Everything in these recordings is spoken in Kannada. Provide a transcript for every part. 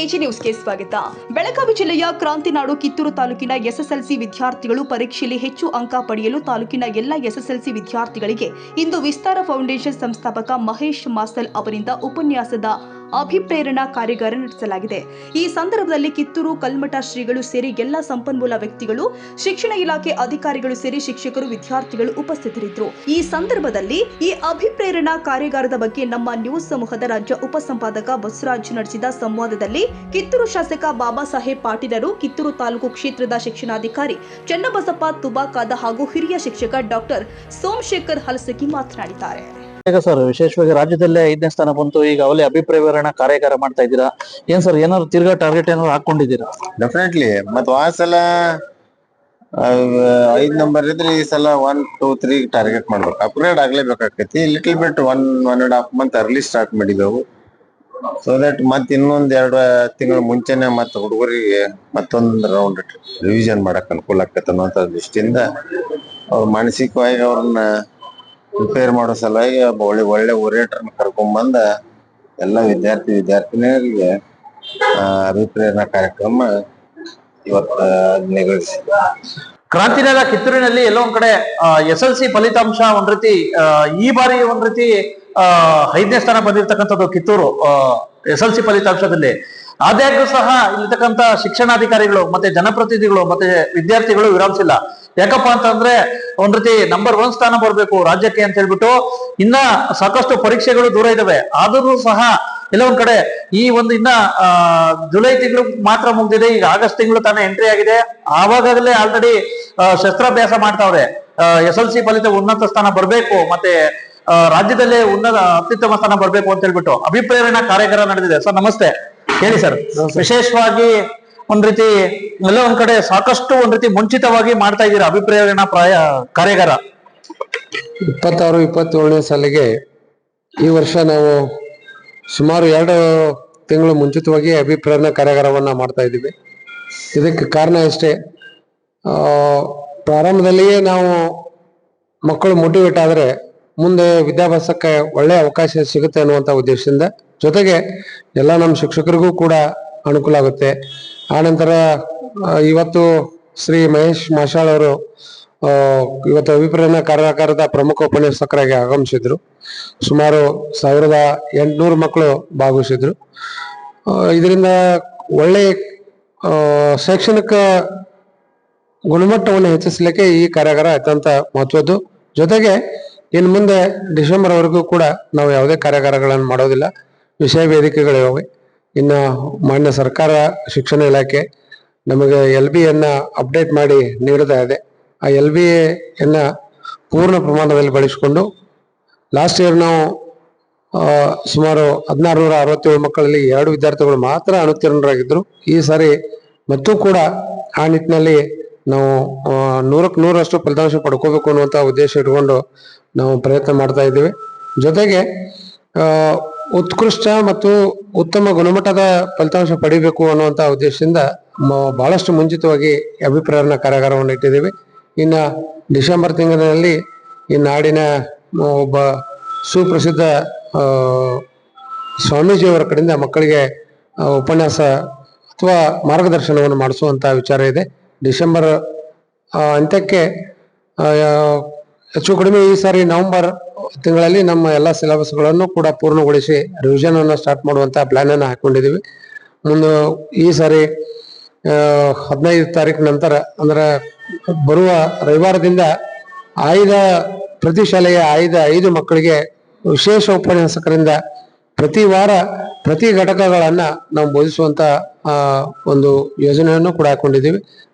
ಎಜಿ ನ್ಯೂಸ್ಗೆ ಸ್ವಾಗತ. ಬೆಳಗಾವಿ ಜಿಲ್ಲೆಯ ಕ್ರಾಂತಿನಾಡು ಕಿತ್ತೂರು ತಾಲೂಕಿನ ಎಸ್ಎಸ್ಎಲ್ಸಿ ವಿದ್ಯಾರ್ಥಿಗಳು ಪರೀಕ್ಷೆಯಲ್ಲಿ ಹೆಚ್ಚು ಅಂಕ ಪಡೆಯಲು ತಾಲೂಕಿನ ಎಲ್ಲ ಎಸ್ಎಸ್ಎಲ್ಸಿ ವಿದ್ಯಾರ್ಥಿಗಳಿಗೆ ಇಂದು ವಿಸ್ತಾರ ಫೌಂಡೇಶನ್ ಸಂಸ್ಥಾಪಕ ಮಹೇಶ್ ಮಾಸಲ್ ಅವರಿಂದ ಉಪನ್ಯಾಸದ ಅಭಿಪ್ರೇರಣಾ ಕಾರ್ಯಾಗಾರ ನಡೆಸಲಾಗಿದೆ. ಈ ಸಂದರ್ಭದಲ್ಲಿ ಕಿತ್ತೂರು ಕಲ್ಮಠ ಶ್ರೀಗಳು ಸೇರಿ ಎಲ್ಲ ಸಂಪನ್ಮೂಲ ವ್ಯಕ್ತಿಗಳು, ಶಿಕ್ಷಣ ಇಲಾಖೆ ಅಧಿಕಾರಿಗಳು ಸೇರಿ ಶಿಕ್ಷಕರು, ವಿದ್ಯಾರ್ಥಿಗಳು ಉಪಸ್ಥಿತರಿದ್ದರು. ಈ ಸಂದರ್ಭದಲ್ಲಿ ಈ ಅಭಿಪ್ರೇರಣಾ ಕಾರ್ಯಾಗಾರದ ಬಗ್ಗೆ ನಮ್ಮ ನ್ಯೂಸ್ ಸಮೂಹದ ರಾಜ್ಯ ಉಪಸಂಪಾದಕ ಬಸವರಾಜ್ ನಡೆಸಿದ ಸಂವಾದದಲ್ಲಿ ಕಿತ್ತೂರು ಶಾಸಕ ಬಾಬಾ ಸಾಹೇಬ್ ಪಾಟೀಲರು, ಕಿತ್ತೂರು ತಾಲೂಕು ಕ್ಷೇತ್ರದ ಶಿಕ್ಷಣಾಧಿಕಾರಿ ಚನ್ನಬಸಪ್ಪ ತುಬಾಕಾದ ಹಾಗೂ ಹಿರಿಯ ಶಿಕ್ಷಕ ಡಾಕ್ಟರ್ ಸೋಮಶೇಖರ್ ಹಲಸಗಿ ಮಾತನಾಡಿದ್ದಾರೆ. ಈಗ ಸರ್, ವಿಶೇಷವಾಗಿ ರಾಜ್ಯದಲ್ಲೇ 5ನೇ ಸ್ಥಾನ ಬಂತು. ಈಗ ಅವಲೇ ಅಭಿಪ್ರಾಯ ಕಾರ್ಯಾಗಾರ ಮಾಡ್ತಾ ಇದ್ದೀರಾ. ಏನ್ ಸರ್, ಏನಾದ್ರು ತಿರ್ಗಾ ಟಾರ್ಗೆಟ್ ಏನಾದ್ರು ಹಾಕೊಂಡಿದ್ದೀರಾ? ಡೆಫಿನೆಟ್ಲಿ. ಮತ್ ಸಲ 5 ನಂಬರ್ ಇದ್ರೆ ಈ ಸಲ 1, 2, 3 ಟಾರ್ಗೆಟ್ ಮಾಡ್ಬೇಕು. ಅಪ್ಗ್ರೇಡ್ ಆಗ್ಲೇಬೇಕಾಕೈತಿ. Little bit 1.5 month early start ಮಾಡಿದೆವು. ಸೊ ದಟ್ ಮತ್ ಇನ್ನೊಂದ್ 2 ತಿಂಗಳ ಮುಂಚೆನೆ ಮತ್ ಹುಡುಗರಿಗೆ ಮತ್ತೊಂದ್ ರೌಂಡ್ ರಿವಿಷನ್ ಮಾಡಕ್ ಅನುಕೂಲ ಆಕೈತೆ ಅನ್ನೋ ದೃಷ್ಟಿಯಿಂದ ಅವ್ರ ಮಾನಸಿಕವಾಗಿ ಅವ್ರನ್ನ ಪ್ರಿಪೇರ್ ಮಾಡೋ ಸಲುವಾಗಿ ಒಳ್ಳೆ ಓರಿಯೇಟರ್ನ ಕರ್ಕೊಂಡ್ ಎಲ್ಲ ವಿದ್ಯಾರ್ಥಿನಿಯರಿಗೆ ಅಭಿಪ್ರೇರಣಾ ಕಾರ್ಯಕ್ರಮ ಇವತ್ತು ನಿಗದಿಸಿ. ಕ್ರಾಂತಿನಗರ ಕಿತ್ತೂರಿನಲ್ಲಿ ಎಲ್ಲೋ ಒಂದ್ ಕಡೆ SLC ಫಲಿತಾಂಶ ಒಂದ್ ರೀತಿ ಈ ಬಾರಿ ಒಂದ್ ರೀತಿ 5ನೇ ಸ್ಥಾನ ಬಂದಿರತಕ್ಕಂಥದ್ದು ಕಿತ್ತೂರು SLC ಫಲಿತಾಂಶದಲ್ಲಿ. ಆದಾಗ್ಯೂ ಸಹ ಇಲ್ಲಿರ್ತಕ್ಕಂಥ ಶಿಕ್ಷಣಾಧಿಕಾರಿಗಳು ಮತ್ತೆ ಜನಪ್ರತಿನಿಧಿಗಳು ಮತ್ತೆ ವಿದ್ಯಾರ್ಥಿಗಳು ವಿರಾಮಿಸಿಲ್ಲ. ಯಾಕಪ್ಪ ಅಂತಂದ್ರೆ ಒಂದ್ ರೀತಿ ನಂಬರ್ 1 ಸ್ಥಾನ ಬರ್ಬೇಕು ರಾಜ್ಯಕ್ಕೆ ಅಂತ ಹೇಳ್ಬಿಟ್ಟು ಇನ್ನ ಸಾಕಷ್ಟು ಪರೀಕ್ಷೆಗಳು ದೂರ ಇದಾವೆ. ಆದ್ರೂ ಸಹ ಎಲ್ಲ ಒಂದ್ ಕಡೆ ಈ ಒಂದು ಇನ್ನ ಜುಲೈ ತಿಂಗಳು ಮಾತ್ರ ಮುಗ್ದಿದೆ. ಈಗ ಆಗಸ್ಟ್ ತಿಂಗಳು ತಾನೇ ಎಂಟ್ರಿ ಆಗಿದೆ. ಆವಾಗಲೇ ಆಲ್ರೆಡಿ ಶಸ್ತ್ರಾಭ್ಯಾಸ ಮಾಡ್ತಾವ್ರೆ. SLC ಫಲಿತ ಉನ್ನತ ಸ್ಥಾನ ಬರ್ಬೇಕು, ಮತ್ತೆ ರಾಜ್ಯದಲ್ಲೇ ಅತ್ಯುತ್ತಮ ಸ್ಥಾನ ಬರ್ಬೇಕು ಅಂತ ಹೇಳ್ಬಿಟ್ಟು ಅಭಿಪ್ರೇರಣಾ ಕಾರ್ಯಾಗಾರ ನಡೆದಿದೆ. ಸರ್ ನಮಸ್ತೆ, ಹೇಳಿ ಸರ್. ವಿಶೇಷವಾಗಿ ಒಂದ್ ರೀತಿ ಎಲ್ಲ ಒಂದ್ ಕಡೆ ಸಾಕಷ್ಟು ಒಂದ್ ರೀತಿ ಮುಂಚಿತವಾಗಿ ಮಾಡ್ತಾ ಇದ್ದೀರಾ ಅಭಿಪ್ರೇರಣಾ ಕಾರ್ಯಾಗಾರ. 26-27ನೇ ಸಾಲಿಗೆ ಈ ವರ್ಷ ನಾವು ಸುಮಾರು 2 ತಿಂಗಳು ಮುಂಚಿತವಾಗಿ ಅಭಿಪ್ರೇರಣಾ ಕಾರ್ಯಾಗಾರವನ್ನ ಮಾಡ್ತಾ ಇದ್ದೀವಿ. ಇದಕ್ಕೆ ಕಾರಣ ಅಷ್ಟೇ, ಪ್ರಾರಂಭದಲ್ಲಿಯೇ ನಾವು ಮಕ್ಕಳು ಮೋಟಿವೇಟ್ ಆದ್ರೆ ಮುಂದೆ ವಿದ್ಯಾಭ್ಯಾಸಕ್ಕೆ ಒಳ್ಳೆ ಅವಕಾಶ ಸಿಗುತ್ತೆ ಅನ್ನುವಂಥ ಉದ್ದೇಶದಿಂದ, ಜೊತೆಗೆ ಎಲ್ಲ ನಮ್ಮ ಶಿಕ್ಷಕರಿಗೂ ಕೂಡ ಅನುಕೂಲ ಆಗುತ್ತೆ. ಆನಂತರ ಇವತ್ತು ಶ್ರೀ ಮಹೇಶ್ ಮಾಷಾಳ್ ಅವರು ಇವತ್ತು ಅಭಿಪ್ರೇರಣಾ ಕಾರ್ಯಾಗಾರದ ಪ್ರಮುಖ ಉಪನ್ಯಾಸಕರಾಗಿ ಆಗಮಿಸಿದ್ರು. ಸುಮಾರು 1800 ಮಕ್ಕಳು ಭಾಗವಹಿಸಿದ್ರು. ಇದರಿಂದ ಒಳ್ಳೆ ಶೈಕ್ಷಣಿಕ ಗುಣಮಟ್ಟವನ್ನು ಹೆಚ್ಚಿಸಲಿಕ್ಕೆ ಈ ಕಾರ್ಯಾಗಾರ ಅತ್ಯಂತ ಮಹತ್ವದ್ದು. ಜೊತೆಗೆ ಇನ್ನು ಮುಂದೆ ಡಿಸೆಂಬರ್ ವರೆಗೂ ಕೂಡ ನಾವು ಯಾವುದೇ ಕಾರ್ಯಾಗಾರಗಳನ್ನು ಮಾಡೋದಿಲ್ಲ. ವಿಷಯ ವೇದಿಕೆಗಳಿವೆ. ಇನ್ನು ಮಾನ್ಯ ಸರ್ಕಾರ ಶಿಕ್ಷಣ ಇಲಾಖೆ ನಮಗೆ LBಯನ್ನ ಅಪ್ಡೇಟ್ ಮಾಡಿ ನೀಡ್ತಾ ಇದೆ. ಆ LBಯನ್ನ ಪೂರ್ಣ ಪ್ರಮಾಣದಲ್ಲಿ ಬಳಸಿಕೊಂಡು ಲಾಸ್ಟ್ ಇಯರ್ ನಾವು ಸುಮಾರು 1667 ಮಕ್ಕಳಲ್ಲಿ 2 ವಿದ್ಯಾರ್ಥಿಗಳು ಮಾತ್ರ ಅನುತ್ತೀರ್ಣರಾಗಿದ್ದರು. ಈ ಸಾರಿ ಮತ್ತೂ ಕೂಡ ಆ ನಿಟ್ಟಿನಲ್ಲಿ ನಾವು 100ಕ್ಕೆ 100ರಷ್ಟು ಫಲಿತಾಂಶ ಪಡ್ಕೋಬೇಕು ಅನ್ನುವಂಥ ಉದ್ದೇಶ ಇಟ್ಕೊಂಡು ನಾವು ಪ್ರಯತ್ನ ಮಾಡ್ತಾ ಇದ್ದೀವಿ. ಜೊತೆಗೆ ಉತ್ಕೃಷ್ಟ ಮತ್ತು ಉತ್ತಮ ಗುಣಮಟ್ಟದ ಫಲಿತಾಂಶ ಪಡಿಬೇಕು ಅನ್ನುವಂಥ ಉದ್ದೇಶದಿಂದ ಬಹಳಷ್ಟು ಮುಂಚಿತವಾಗಿ ಅಭಿಪ್ರೇರಣಾ ಕಾರ್ಯಾಗಾರವನ್ನು ಇಟ್ಟಿದ್ದೀವಿ. ಇನ್ನು ಡಿಸೆಂಬರ್ ತಿಂಗಳಿನಲ್ಲಿ ಈ ನಾಡಿನ ಒಬ್ಬ ಸುಪ್ರಸಿದ್ಧ ಸ್ವಾಮೀಜಿಯವರ ಕಡೆಯಿಂದ ಮಕ್ಕಳಿಗೆ ಉಪನ್ಯಾಸ ಅಥವಾ ಮಾರ್ಗದರ್ಶನವನ್ನು ಮಾಡಿಸುವಂಥ ವಿಚಾರ ಇದೆ. ಡಿಸೆಂಬರ್ ಅಂತ್ಯಕ್ಕೆ ಹೆಚ್ಚು ಕಡಿಮೆ ಈ ಸಾರಿ ನವೆಂಬರ್ ತಿಂಗಳಲ್ಲಿ ನಮ್ಮ ಎಲ್ಲ ಸಿಲೆಬಸ್ಗಳನ್ನು ಕೂಡ ಪೂರ್ಣಗೊಳಿಸಿ ರಿವಿಷನ್ ಅನ್ನು ಸ್ಟಾರ್ಟ್ ಮಾಡುವಂತ ಪ್ಲಾನ್ ಅನ್ನು ಹಾಕೊಂಡಿದ್ದೀವಿ. ಮುಂದೆ ಈ ಸಾರಿ 15 ತಾರೀಕು ನಂತರ ಅಂದ್ರೆ ಬರುವ ರವಿವಾರದಿಂದ ಪ್ರತಿ ಶಾಲೆಯ 5 ಮಕ್ಕಳಿಗೆ ವಿಶೇಷ ಉಪನ್ಯಾಸಕರಿಂದ ಪ್ರತಿ ವಾರ ಪ್ರತಿ ಘಟಕಗಳನ್ನ ನಾವು ಬೋಧಿಸುವಂತ ಒಂದು ಯೋಜನೆಯನ್ನು ಕೂಡ ಹಾಕೊಂಡಿದ್ದೀವಿ.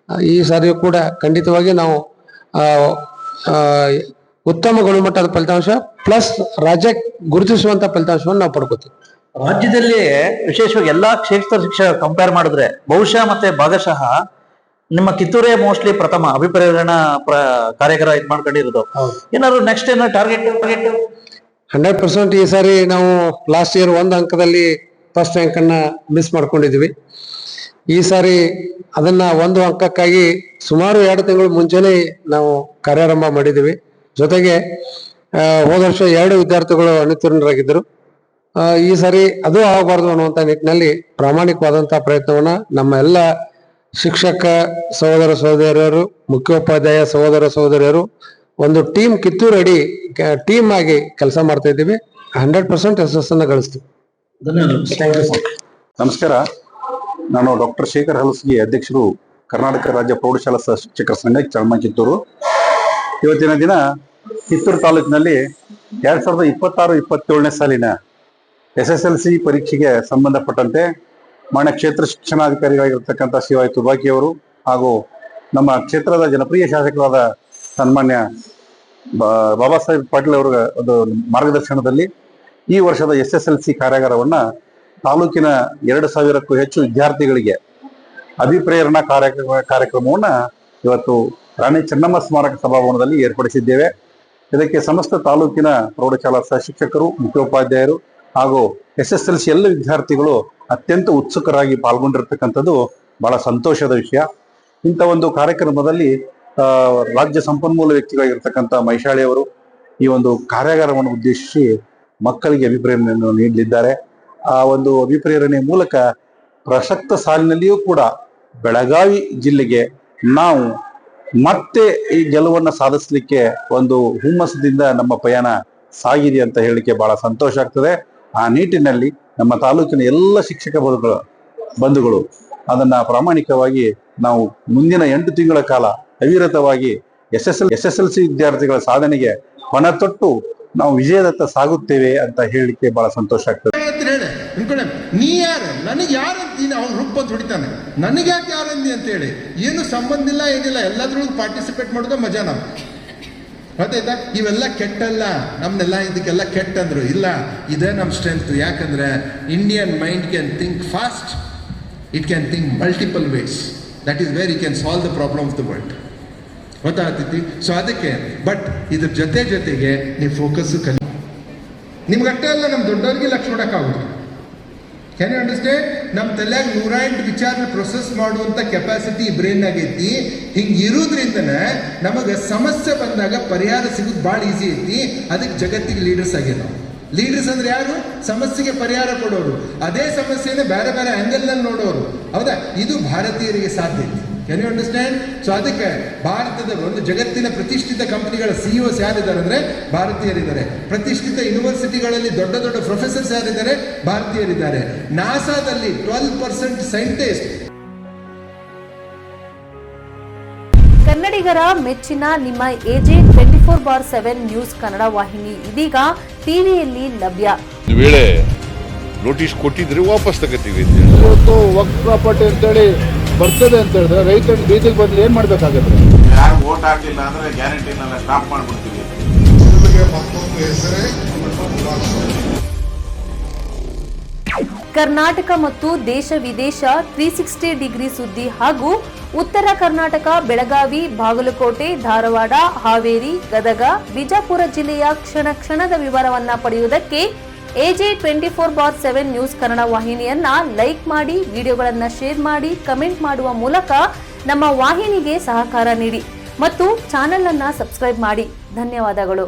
ಈ ಸಾರಿಯೂ ಕೂಡ ಖಂಡಿತವಾಗಿ ನಾವು ಉತ್ತಮ ಗುಣಮಟ್ಟದ ಫಲಿತಾಂಶ ಪ್ಲಸ್ ರಾಜ್ಯ ಗುರುತಿಸುವಂತ ಫಲಿತಾಂಶವನ್ನು ನಾವು ಪಡ್ಕೋತೀವಿ. ರಾಜ್ಯದಲ್ಲಿ ವಿಶೇಷವಾಗಿ ಎಲ್ಲಾ ಕ್ಷೇತ್ರ ಶಿಕ್ಷಣ ಕಂಪೇರ್ ಮಾಡಿದ್ರೆ ಬಹುಶಃ ಮತ್ತೆ ಭಾಗಶಃ ನಿಮ್ಮ ಕಿತ್ತೂರೇ ಮೋಸ್ಟ್ಲಿ ಪ್ರಥಮ ಅಭಿಪ್ರೇರಣಾ ಕಾರ್ಯಾಗಾರ ಇದು ಮಾಡ್ಕೊಂಡಿರೋದು. ಏನಾದ್ರು ನೆಕ್ಸ್ಟ್ ಏನೋ ಟಾರ್ಗೆಟ್ 100% ಈ ಸಾರಿ ನಾವು ಲಾಸ್ಟ್ ಇಯರ್ 1 ಅಂಕದಲ್ಲಿ ಫಸ್ಟ್ ರ್ಯಾಂಕ್ ಅನ್ನ ಮಿಸ್ ಮಾಡ್ಕೊಂಡಿದ್ವಿ. ಈ ಸಾರಿ ಅದನ್ನ 1 ಅಂಕಕ್ಕಾಗಿ ಸುಮಾರು 2 ತಿಂಗಳು ಮುಂಚೆನೆ ನಾವು ಕಾರ್ಯಾರಂಭ ಮಾಡಿದ್ದೀವಿ. ಜೊತೆಗೆ ಹೋದ ವರ್ಷ 2 ವಿದ್ಯಾರ್ಥಿಗಳು ಅನುತ್ತೀರ್ಣರಾಗಿದ್ದರು. ಈ ಸರಿ ಅದು ಆಗಬಾರ್ದು ಅನ್ನುವಂಥ ನಿಟ್ಟಿನಲ್ಲಿ ಪ್ರಾಮಾಣಿಕವಾದಂತಹ ಪ್ರಯತ್ನವನ್ನ ನಮ್ಮ ಎಲ್ಲ ಶಿಕ್ಷಕ ಸಹೋದರ ಸಹೋದರಿಯರು, ಮುಖ್ಯೋಪಾಧ್ಯಾಯ ಸಹೋದರ ಸಹೋದರಿಯರು ಒಂದು ಟೀಮ್ ಕಿತ್ತೂರು ಅಡಿ ಟೀಮ್ ಆಗಿ ಕೆಲಸ ಮಾಡ್ತಾ ಇದ್ದೀವಿ. 100% ಯಶಸ್ಸನ್ನು ಗಳಿಸ್ತೀವಿ. ನಮಸ್ಕಾರ. ನಾನು ಡಾಕ್ಟರ್ ಶೇಖರ್ ಹಲಸಗಿ, ಅಧ್ಯಕ್ಷರು, ಕರ್ನಾಟಕ ರಾಜ್ಯ ಪ್ರೌಢಶಾಲಾ ಶಿಕ್ಷಕರ ಸಂಘ ಚಳ್ಮ ಕಿತ್ತೂರು. ಇವತ್ತಿನ ದಿನ ಕಿತ್ತೂರು ತಾಲೂಕಿನಲ್ಲಿ 2026-27ನೇ ಸಾಲಿನ SSLC ಪರೀಕ್ಷೆಗೆ ಸಂಬಂಧಪಟ್ಟಂತೆ ಮಾನ್ಯ ಕ್ಷೇತ್ರ ಶಿಕ್ಷಣಾಧಿಕಾರಿಗಳಾಗಿರ್ತಕ್ಕಂಥ ಶಿವಾಯ್ ತುಬಾಕಿ ಅವರು ಹಾಗೂ ನಮ್ಮ ಕ್ಷೇತ್ರದ ಜನಪ್ರಿಯ ಶಾಸಕರಾದ ಸನ್ಮಾನ್ಯ ಬಾಬಾ ಸಾಹೇಬ್ ಪಾಟೀಲ್ ಅವರ ಒಂದು ಮಾರ್ಗದರ್ಶನದಲ್ಲಿ ಈ ವರ್ಷದ SSLC ಕಾರ್ಯಾಗಾರವನ್ನ ತಾಲೂಕಿನ 2000ಕ್ಕೂ ಹೆಚ್ಚು ವಿದ್ಯಾರ್ಥಿಗಳಿಗೆ ಅಭಿಪ್ರೇರಣಾ ಕಾರ್ಯಕ್ರಮವನ್ನ ಇವತ್ತು ರಾಣಿ ಚೆನ್ನಮ್ಮ ಸ್ಮಾರಕ ಸಭಾಭವನದಲ್ಲಿ ಏರ್ಪಡಿಸಿದ್ದೇವೆ. ಇದಕ್ಕೆ ಸಮಸ್ತ ತಾಲೂಕಿನ ಪ್ರೌಢಶಾಲಾ ಶಿಕ್ಷಕರು, ಮುಖ್ಯೋಪಾಧ್ಯಾಯರು ಹಾಗೂ SSLC ಎಲ್ಲ ವಿದ್ಯಾರ್ಥಿಗಳು ಅತ್ಯಂತ ಉತ್ಸುಕರಾಗಿ ಪಾಲ್ಗೊಂಡಿರ್ತಕ್ಕಂಥದ್ದು ಬಹಳ ಸಂತೋಷದ ವಿಷಯ. ಇಂಥ ಒಂದು ಕಾರ್ಯಕ್ರಮದಲ್ಲಿ ರಾಜ್ಯ ಸಂಪನ್ಮೂಲ ವ್ಯಕ್ತಿಗಳಾಗಿರ್ತಕ್ಕಂಥ ಮೈಶಾಳಿ ಅವರು ಈ ಒಂದು ಕಾರ್ಯಾಗಾರವನ್ನು ಉದ್ದೇಶಿಸಿ ಮಕ್ಕಳಿಗೆ ಅಭಿಪ್ರೇರಣೆಯನ್ನು ನೀಡಲಿದ್ದಾರೆ. ಆ ಒಂದು ಅಭಿಪ್ರೇರಣೆ ಮೂಲಕ ಪ್ರಸಕ್ತ ಸಾಲಿನಲ್ಲಿಯೂ ಕೂಡ ಬೆಳಗಾವಿ ಜಿಲ್ಲೆಗೆ ನಾವು ಮತ್ತೆ ಈ ಗೆಲುವನ್ನು ಸಾಧಿಸಲಿಕ್ಕೆ ಒಂದು ಹುಮ್ಮಸದಿಂದ ನಮ್ಮ ಪಯಣ ಸಾಗಿದೆ ಅಂತ ಹೇಳಲಿಕ್ಕೆ ಬಹಳ ಸಂತೋಷ ಆಗ್ತದೆ. ಆ ನಿಟ್ಟಿನಲ್ಲಿ ನಮ್ಮ ತಾಲೂಕಿನ ಎಲ್ಲ ಶಿಕ್ಷಕ ಬಂಧುಗಳು ಅದನ್ನ ಪ್ರಾಮಾಣಿಕವಾಗಿ ನಾವು ಮುಂದಿನ 8 ತಿಂಗಳ ಕಾಲ ಅವಿರತವಾಗಿ SSLC ವಿದ್ಯಾರ್ಥಿಗಳ ಸಾಧನೆಗೆ ಪಣ ತೊಟ್ಟು ನಾವು ವಿಜಯದತ್ತ ಸಾಗುತ್ತೇವೆ ಅಂತ ಹೇಳಲಿಕ್ಕೆ ಬಹಳ ಸಂತೋಷ ಆಗ್ತದೆ. ನೀ ಯಾರು, ನನಗೆ ಯಾರಂತೀನಿ, ಅವ್ನು ರೂಪ ಅಂತ ಹೊಡಿತಾನೆ, ನನಗೆ ಯಾಕೆ ಯಾರಂದಿ ಅಂತ ಹೇಳಿ ಏನು ಸಂಬಂಧ ಇಲ್ಲ, ಏನಿಲ್ಲ, ಎಲ್ಲದ್ರೊಳಗೆ ಪಾರ್ಟಿಸಿಪೇಟ್ ಮಾಡೋದು ಮಜಾ. ನಾವು ಗೊತ್ತಾಯ್ತಾ? ಇವೆಲ್ಲ ಕೆಟ್ಟಲ್ಲ, ನಮ್ನೆಲ್ಲ ಇದಕ್ಕೆಲ್ಲ ಕೆಟ್ಟ ಅಂದ್ರು ಇಲ್ಲ, ಇದೇ ನಮ್ಮ ಸ್ಟ್ರೆಂತ್. ಯಾಕಂದ್ರೆ Indian mind can think fast, it can think multiple ways. That is where you can solve the problem of the world. ಗೊತ್ತಾಗ್ತೈತಿ? ಸೊ ಅದಕ್ಕೆ ಬಟ್ ಇದ್ರ ಜೊತೆಗೆ ನೀವು ಫೋಕಸ್ ಕಲಿ. ನಿಮ್ಗಷ್ಟೇ ಅಲ್ಲ, ನಮ್ಮ ದೊಡ್ಡವ್ರಿಗೆ ಲಕ್ಷ ನೋಡೋಕ್ಕಾಗೋದು. Can you understand? ನಮ್ಮ ತಲೆಯಾಗ 108 ವಿಚಾರನ ಪ್ರೊಸೆಸ್ ಮಾಡುವಂಥ ಕೆಪಾಸಿಟಿ ಬ್ರೈನ್ ಆಗೈತಿ. ಹಿಂಗೆ ಇರೋದ್ರಿಂದನೇ ನಮಗೆ ಸಮಸ್ಯೆ ಬಂದಾಗ ಪರಿಹಾರ ಸಿಗೋದು ಭಾಳ ಈಸಿ ಐತಿ. ಅದಕ್ಕೆ ಜಗತ್ತಿಗೆ ಲೀಡರ್ಸ್ ಆಗ್ಯಾವ ನಾವು. ಲೀಡರ್ಸ್ ಅಂದ್ರೆ ಯಾರು? ಸಮಸ್ಯೆಗೆ ಪರಿಹಾರ ಕೊಡೋರು, ಅದೇ ಸಮಸ್ಯೆನ ಬೇರೆ ಬೇರೆ ಆ್ಯಂಗಲ್ನಲ್ಲಿ ನೋಡೋರು. ಹೌದಾ? ಇದು ಭಾರತೀಯರಿಗೆ ಸಾಧ್ಯ ಐತಿ. Can you understand? ಸೊ ಅದಕ್ಕೆ ಭಾರತದ ಒಂದು ಜಗತ್ತಿನ ಪ್ರತಿಷ್ಠಿತ ಕಂಪನಿಗಳ CEOs ಯಾರಿದ್ದಾರೆ ಅಂದರೆ ಭಾರತೀಯರಿದ್ದಾರೆ. ಪ್ರತಿಷ್ಠಿತ ಯೂನಿವರ್ಸಿಟಿಗಳಲ್ಲಿ ದೊಡ್ಡ ದೊಡ್ಡ ಪ್ರೊಫೆಸರ್ಸ್ ಯಾರಿದ್ದಾರೆ? ಭಾರತೀಯರಿದ್ದಾರೆ. ನಾಸಾದಲ್ಲಿ 12% ಸೈಂಟಿಸ್ಟ್. ಕನ್ನಡಿಗರ ಮೆಚ್ಚಿನ ನಿಮ್ಮ AJ 24/7 ನ್ಯೂಸ್ ಕನ್ನಡ ವಾಹಿನಿ ಇದೀಗ ಟಿವಿಯಲ್ಲಿ ಲಭ್ಯ. ವೇಳೆ ನೋಟಿಸ್ ಕೊಟ್ಟಿದ್ರೆ ವಾಪಸ್ ತಗೋತೀವಿ. ಇವತ್ತು ವಕ್ಫ್ ಪ್ರಾಪರ್ಟಿ ಅಂತೇಳಿ ಬರ್ತದೆ ಅಂತ ಹೇಳಿದ್ರೆ ರೈತರ ಬೀದಿಗೆ ಬದಲು ಏನ್ ಮಾಡ್ಬೇಕಾಗತ್ತೆ? ಯಾರು ವೋಟ್ ಹಾಕಲಿಲ್ಲ ಅಂದ್ರೆ ಗ್ಯಾರಂಟಿನೆಲ್ಲ ಸ್ಟಾಪ್ ಮಾಡ್ಬಿಡ್ತೀವಿ. ಕರ್ನಾಟಕ ಮತ್ತು ದೇಶ ವಿದೇಶ 360 ಡಿಗ್ರಿ ಸುದ್ದಿ ಹಾಗೂ ಉತ್ತರ ಕರ್ನಾಟಕ, ಬೆಳಗಾವಿ, ಬಾಗಲಕೋಟೆ, ಧಾರವಾಡ, ಹಾವೇರಿ, ಗದಗ, ಬಿಜಾಪುರ ಜಿಲ್ಲೆಯ ಕ್ಷಣದ ವಿವರವನ್ನ ಪಡೆಯುವುದಕ್ಕೆ AJ 24/7 ನ್ಯೂಸ್ ಕನ್ನಡ ವಾಹಿನಿಯನ್ನ ಲೈಕ್ ಮಾಡಿ, ವಿಡಿಯೋಗಳನ್ನ ಶೇರ್ ಮಾಡಿ, ಕಮೆಂಟ್ ಮಾಡುವ ಮೂಲಕ ನಮ್ಮ ವಾಹಿನಿಗೆ ಸಹಕಾರ ನೀಡಿ ಮತ್ತು ಚಾನೆಲ್ ಅನ್ನ ಸಬ್ಸ್ಕ್ರೈಬ್ ಮಾಡಿ. ಧನ್ಯವಾದಗಳು.